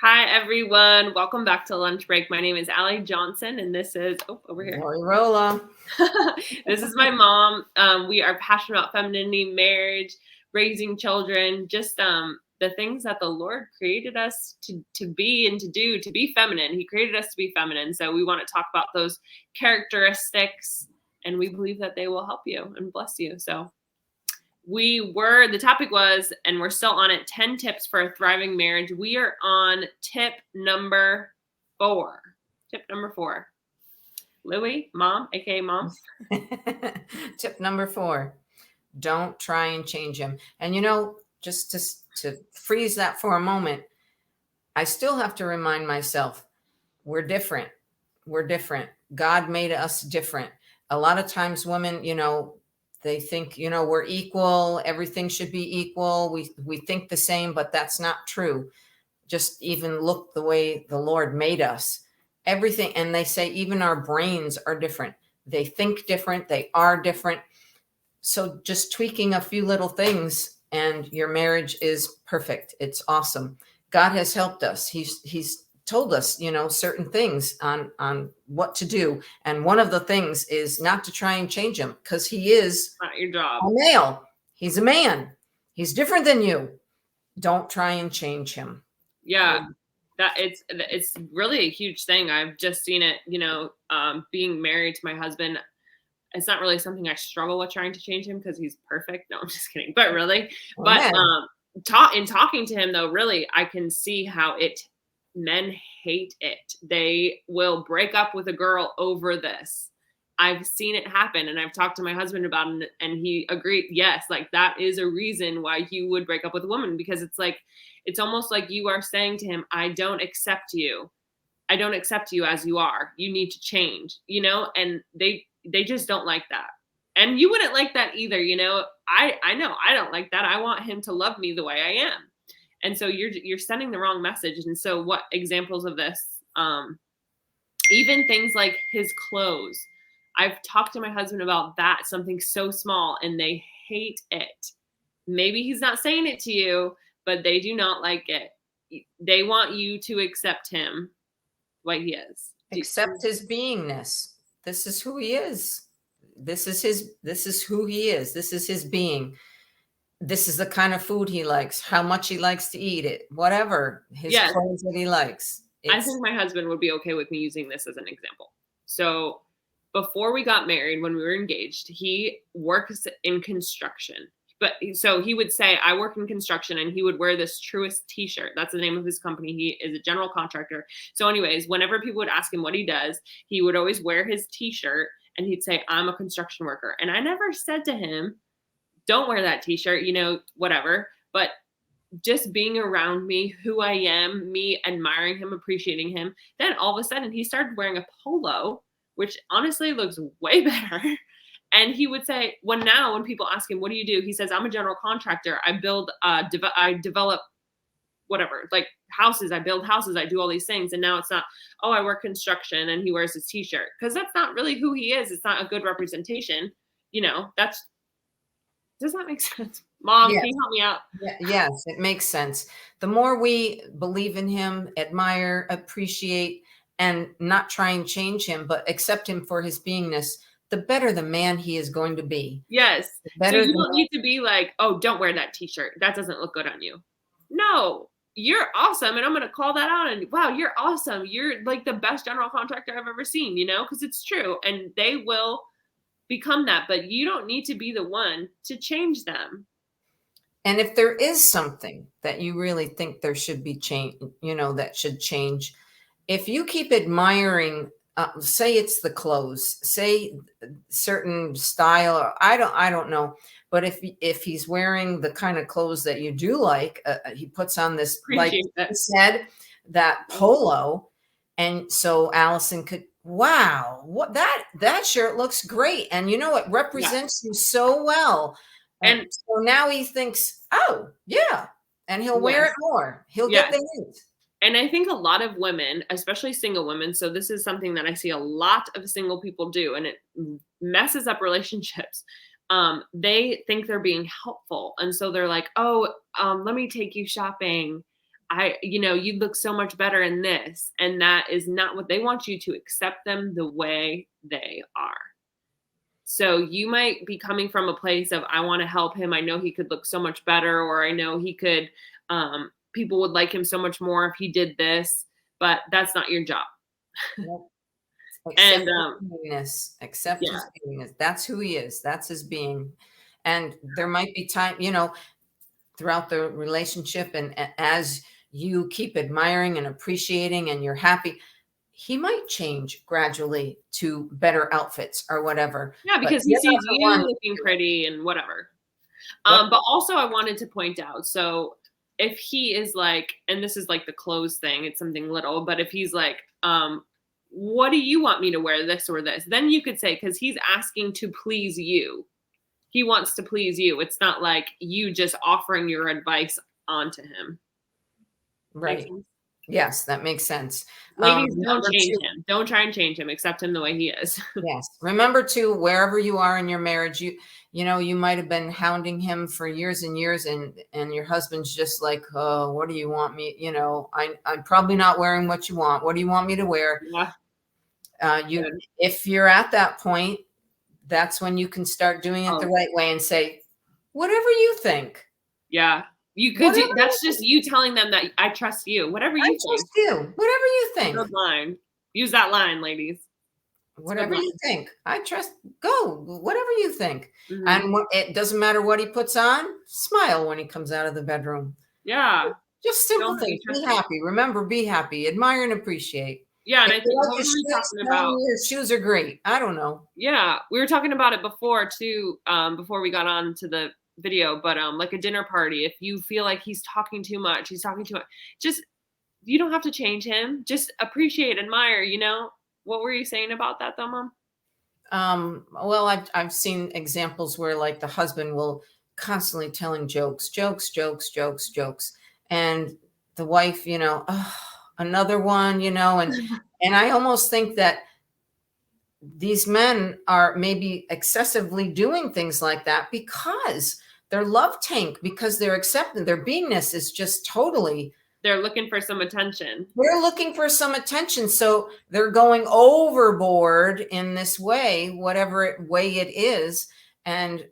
Hi, everyone. Welcome back to Lunch Break. My name is Allie Johnson, and this is, over here. Lori Rolla. This is my mom. We are passionate about femininity, marriage, raising children, just the things that the Lord created us to be and to do, to be feminine. He created us to be feminine. So we want to talk about those characteristics, and we believe that they will help you and bless you. So the topic was, and we're still on it, 10 tips for a thriving marriage. We are on tip number 4. Tip number 4. Louie, mom, aka mom. Tip number 4, don't try and change him. And just to freeze that for a moment, I still have to remind myself, we're different. We're different. God made us different. A lot of times women, they think, we're equal. Everything should be equal. We think the same, but that's not true. Just even look the way the Lord made us. Everything. And they say even our brains are different. They think different. They are different. So just tweaking a few little things and your marriage is perfect. It's awesome. God has helped us. He's told us, certain things on what to do. And one of the things is not to try and change him, because he is Not your job. a male. He's a man. He's different than you. Don't try and change him. Yeah. That it's really a huge thing. I've just seen it, being married to my husband. It's not really something I struggle with trying to change him because he's perfect. No, I'm just kidding. But really, in talking to him though, really, I can see how men hate it. They will break up with a girl over this. I've seen it happen, and I've talked to my husband about it, and he agreed. Yes, like that is a reason why you would break up with a woman, because it's almost like you are saying to him, I don't accept you. I don't accept you as you are. You need to change, and they just don't like that. And you wouldn't like that either, I know I don't like that. I want him to love me the way I am. And so you're sending the wrong message. And so what examples of this, even things like his clothes. I've talked to my husband about that, something so small, and they hate it. Maybe he's not saying it to you, but they do not like it. They want you to accept him what he is. Accept his beingness. This is who he is. This is who he is. This is his being. This is the kind of food he likes, how much he likes to eat it, whatever his clothes that he likes. I think my husband would be okay with me using this as an example. So before we got married, when we were engaged, he works in construction. But so he would say, I work in construction, and he would wear this Truist t-shirt. That's the name of his company. He is a general contractor. So anyways, whenever people would ask him what he does, he would always wear his t-shirt and he'd say, I'm a construction worker. And I never said to him, don't wear that t-shirt, whatever. But just being around me, who I am, me admiring him, appreciating him. Then all of a sudden he started wearing a polo, which honestly looks way better. And he would say, when people ask him, what do you do? He says, I'm a general contractor. I build, I develop whatever, like houses. I build houses. I do all these things. And now it's not, oh, I work construction, and he wears his t-shirt, because that's not really who he is. It's not a good representation. Does that make sense? Mom, yes. Can you help me out? Yes, it makes sense. The more we believe in him, admire, appreciate, and not try and change him, but accept him for his beingness, the better the man he is going to be. Yes. So you don't need to be like, oh, don't wear that t-shirt. That doesn't look good on you. No, you're awesome. And I'm going to call that out. And wow, you're awesome. You're like the best general contractor I've ever seen, because it's true. And they will become that, but you don't need to be the one to change them. And if there is something that you really think there should be change, that should change, if you keep admiring, say it's the clothes, say certain style, or I don't know, but if he's wearing the kind of clothes that you do like, he puts on this, like you said, that polo, and so Allison could, wow, what that shirt looks great, and it represents you so well. And so now he thinks, oh, yeah. And he'll wear it more. He'll get the hint. And I think a lot of women, especially single women, so this is something that I see a lot of single people do, and it messes up relationships. They think they're being helpful. And so they're like, oh, let me take you shopping. you look so much better in this. And that is not what they want. You to accept them the way they are. So you might be coming from a place of, I want to help him. I know he could look so much better, or I know he could, people would like him so much more if he did this, but that's not your job. Nope. And Accept his beingness. Accept yeah, his beingness. That's who he is. That's his being. And there might be time, throughout the relationship, and as you keep admiring and appreciating and you're happy, he might change gradually to better outfits or whatever. yeah, But because he you're sees not the you one. looking pretty and whatever. What? But also I wanted to point out, so if he is like, and this is like the clothes thing, it's something little, but if he's like, what do you want me to wear, this or this? Then you could say, because he's asking to please you. He wants to please you. It's not like you just offering your advice onto him. Right. Yes, that makes sense. Ladies, don't Number change two, him. Don't try and change him. Accept him the way he is. yes. Remember too, wherever you are in your marriage, you might have been hounding him for years and years, and your husband's just like, oh, what do you want me? I'm probably not wearing what you want. What do you want me to wear? Yeah. If you're at that point, that's when you can start doing it the right way and say, whatever you think. Yeah. You could do, that's just you telling them that I trust you. Whatever you trust you. Whatever you think. Good line. Use that line, ladies. Whatever you think. I trust. Go. Whatever you think. Mm-hmm. And it doesn't matter what he puts on. Smile when he comes out of the bedroom. Yeah. Just simple things. Be happy. Remember, be happy. Admire and appreciate. Yeah, and I think what we were talking about, your shoes are great. I don't know. Yeah, we were talking about it before too, before we got on to the video, but like a dinner party, if you feel like he's talking too much, just, you don't have to change him. Just appreciate, admire, What were you saying about that though, Mom? Well, I've seen examples where like the husband will constantly telling jokes, and the wife, another one, and I almost think that these men are maybe excessively doing things like that because their love tank, because they're accepting, their beingness is just totally. They're looking for some attention. They're looking for some attention. So they're going overboard in this way, whatever way it is. And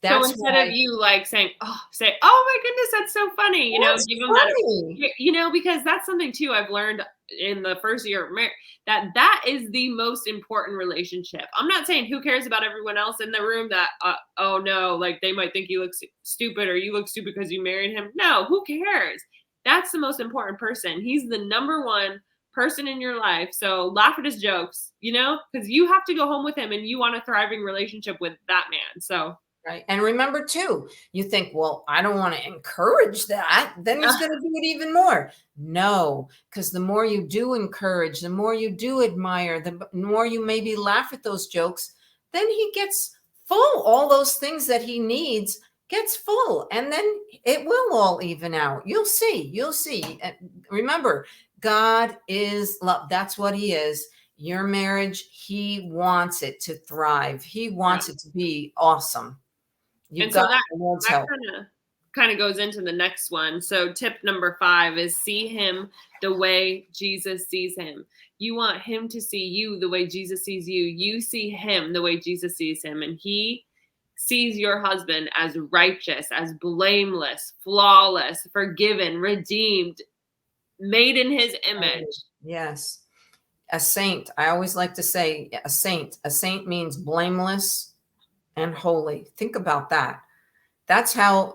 that's so instead of you like saying, oh my goodness, that's so funny. Give them that, because that's something too I've learned in the first year of marriage, that is the most important relationship. I'm not saying who cares about everyone else in the room, that, oh no, like they might think you look stupid or you look stupid because you married him. No, who cares? That's the most important person. He's the number one person in your life. So laugh at his jokes, because you have to go home with him and you want a thriving relationship with that man. So. Right. And remember too, you think, well, I don't want to encourage that. Then he's going to do it even more. No, because the more you do encourage, the more you do admire, the more you maybe laugh at those jokes, then he gets full. All those things that he needs gets full. And then it will all even out. You'll see. And remember, God is love. That's what he is. Your marriage, he wants it to thrive. He wants it to be awesome. And so that kind of goes into the next one. So tip number 5 is see him the way Jesus sees him. You want him to see you the way Jesus sees you. You see him the way Jesus sees him. And he sees your husband as righteous, as blameless, flawless, forgiven, redeemed, made in his image. Yes. A saint. I always like to say a saint. A saint means blameless and holy. Think about that. That's how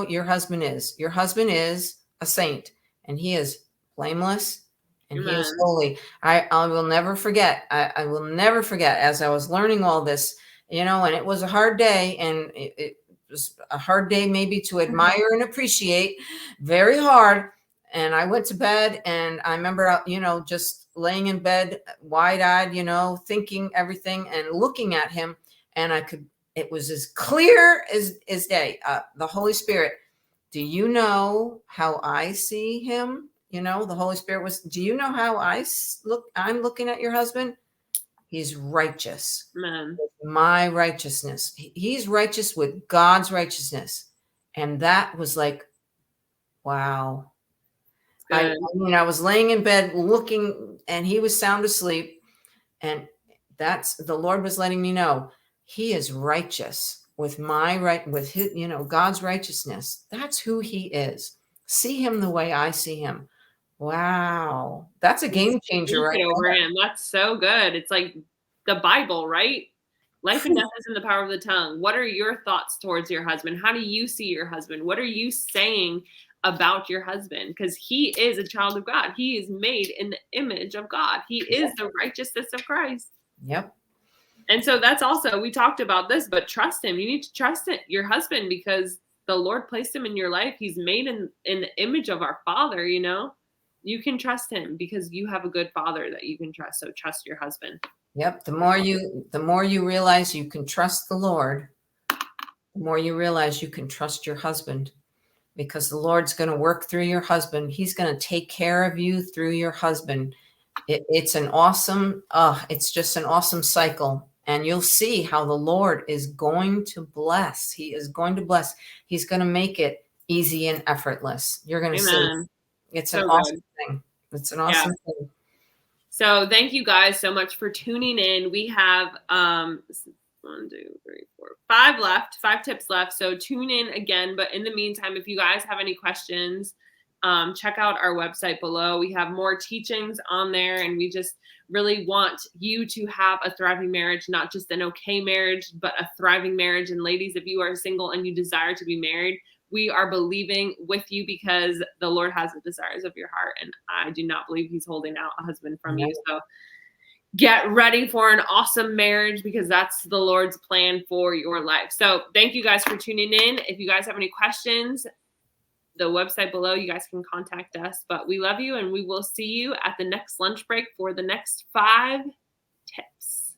your husband is. Your husband is a saint, and he is blameless and Amen. He is holy. I will never forget. I will never forget, as I was learning all this, and it was a hard day, and it was a hard day maybe to admire and appreciate, very hard. And I went to bed, and I remember, just laying in bed, wide-eyed, thinking everything and looking at him. And it was as clear as day. The Holy Spirit, do you know how I see him? The Holy Spirit was, do you know how I'm looking at your husband? He's righteous. Man. My righteousness. He's righteous with God's righteousness. And that was like, wow. I, Good. I mean, I was laying in bed looking, and he was sound asleep. And that's the Lord was letting me know he is righteous with my right, with his, God's righteousness. That's who he is. See him the way I see him. Wow. That's a game changer Speak right it over him. That's so good. It's like the Bible, right? Life and there. death is in the power of the tongue. What are your thoughts towards your husband? How do you see your husband? What are you saying about your husband? Because he is a child of God. He is made in the image of God. He is the righteousness of Christ. Yep. And so that's also, we talked about this, but trust him. You need to trust it, your husband, because the Lord placed him in your life. He's made in the image of our Father, you know? You can trust him because you have a good father that you can trust. So trust your husband. Yep. The more you realize you can trust the Lord, the more you realize you can trust your husband, because the Lord's going to work through your husband. He's going to take care of you through your husband. It's just an awesome cycle. And you'll see how the Lord is going to bless. He is going to bless. He's going to make it easy and effortless. You're going to see. Amen. It's an So awesome good. thing. It's an Yeah. awesome thing. So thank you guys so much for tuning in. We have 1, 2, 3, 4, 5 left, 5 tips left. So tune in again. But in the meantime, if you guys have any questions, check out our website below. We have more teachings on there, and we just really want you to have a thriving marriage, not just an okay marriage, but a thriving marriage. And ladies, if you are single and you desire to be married, we are believing with you because the Lord has the desires of your heart. And I do not believe he's holding out a husband from you. So get ready for an awesome marriage because that's the Lord's plan for your life. So thank you guys for tuning in. If you guys have any questions, the website below, you guys can contact us. But we love you, and we will see you at the next lunch break for the next 5 tips.